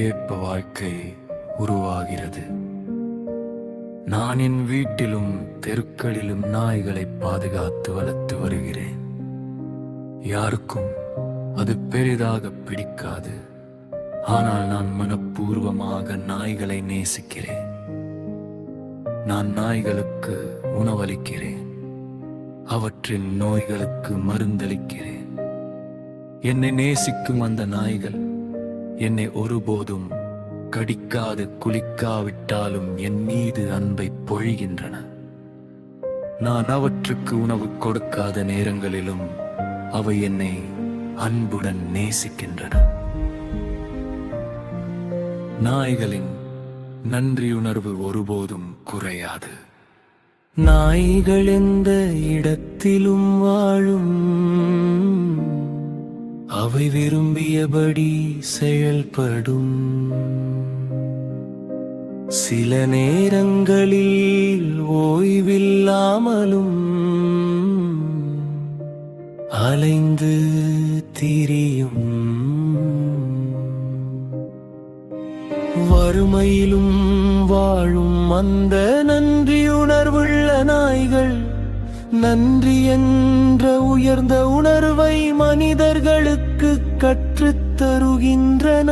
தேவைக்கேற்ப வாழ்க்கை உருவாகிறது. நான் என் வீட்டிலும் தெருக்களிலும் நாய்களை பாதுகாத்து வளர்த்து வருகிறேன். யாருக்கும் அது பெரிதாக பிடிக்காது. ஆனால் நான் மனப்பூர்வமாக நாய்களை நேசிக்கிறேன். நான் நாய்களுக்கு உணவளிக்கிறேன். அவற்றின் நோய்களுக்கு மருந்தளிக்கிறேன். என்னை நேசிக்கும் அந்த நாய்கள் என்னை ஒருபோதும் கடிக்காது குளிக்காவிட்டாலும் என் மீது அன்பை பொழிகின்றன. நான் அவற்றுக்கு உணவு கொடுக்காத நேரங்களிலும் அவை என்னை அன்புடன் நேசிக்கின்றன. நாய்களின் நன்றியுணர்வு ஒருபோதும் குறையாது. நாய்கள் எந்த இடத்திலும் வாழும். அவை விரும்பியபடி செயல்படும். சில நேரங்களில் ஓய்வில்லாமலும் அலைந்து திரியும். வறுமையிலும் வாழும் அந்த நன்றியுணர்வுள்ள நாய்கள் நன்றி என்ற உயர்ந்த உணர்வை மனிதர்களுக்கு கற்றுத் தருகின்றன.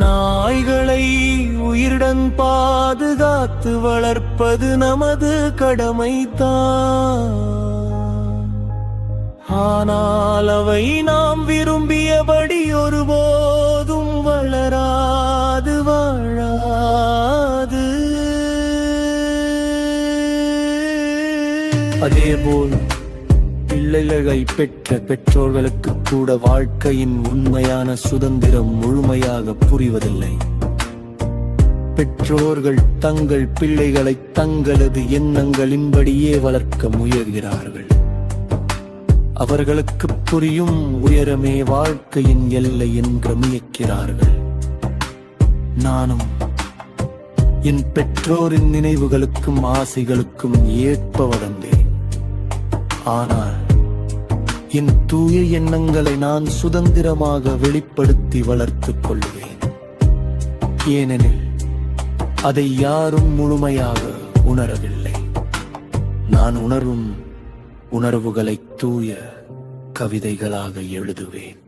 நாய்களை உயிருடன் பாதுகாத்து வளர்ப்பது நமது கடமைதான். ஆனால் அவை நாம் விரும்பியபடி ஒருபோதும் வளராது வாழாது. அதேபோல் பிள்ளைகளை பெற்ற பெற்றோர்களுக்கு கூட வாழ்க்கையின் உண்மையான சுதந்திரம் முழுமையாக புரிவதில்லை. பெற்றோர்கள் தங்கள் பிள்ளைகளை தங்களது எண்ணங்களின்படியே வளர்க்க முயல்கிறார்கள். அவர்களுக்கு புரியும் உயரமே வாழ்க்கையின் எல்லை என்று முயற்கிறார்கள். நானும் என் பெற்றோரின் நினைவுகளுக்கும் ஆசைகளுக்கும் ஏற்ப வளர்ந்தேன். ஆனால் என் தூய எண்ணங்களை நான் சுதந்திரமாக வெளிப்படுத்தி வளர்த்துக் கொள்வேன். ஏனெனில் அதை யாரும் முழுமையாக உணரவில்லை. நான் உணரும் உணர்வுகளை தூய கவிதைகளாக எழுதுவேன்.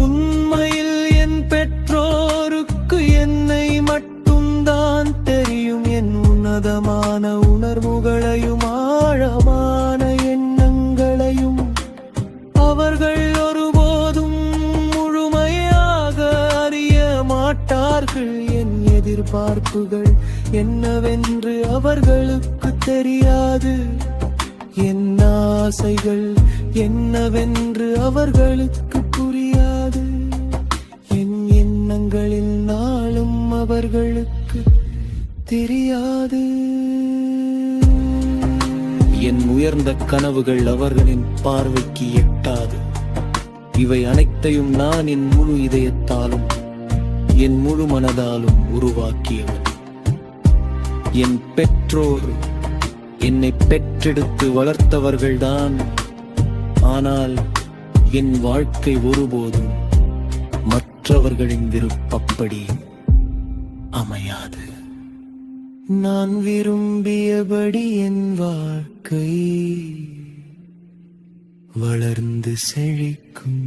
உண்மையில் என் பெற்றோருக்கு என்னை மட்டும்தான் தெரியும். என் உன்னதமான உணர்வுகளையும் ஆழமான எண்ணங்களையும் அவர்கள் ஒருபோதும் முழுமையாக அறிய மாட்டார்கள். என் எதிர்பார்ப்புகள் என்னவென்று அவர்களுக்கு தெரியாது. என் ஆசைகள் என்னவென்று அவர்களுக்கு புரியாது. என் எண்ணங்களில் நாளும் அவர்களுக்கு தெரியாது. என் உயர்ந்த கனவுகள் அவர்களின் பார்வைக்கு எட்டாது. இவை அனைத்தையும் நான் என் முழு இதயத்தாலும் என் முழு மனதாலும் உருவாக்கியவன். என் பெற்றோர் என்னை பெற்றெடுத்து வளர்த்தவர்கள்தான். ஆனால் என் வாழ்க்கை ஒருபோதும் மற்றவர்களின் விருப்பப்படி அமையாது. நான் விரும்பியபடி என் வாழ்க்கை வளர்ந்து செழிக்கும்.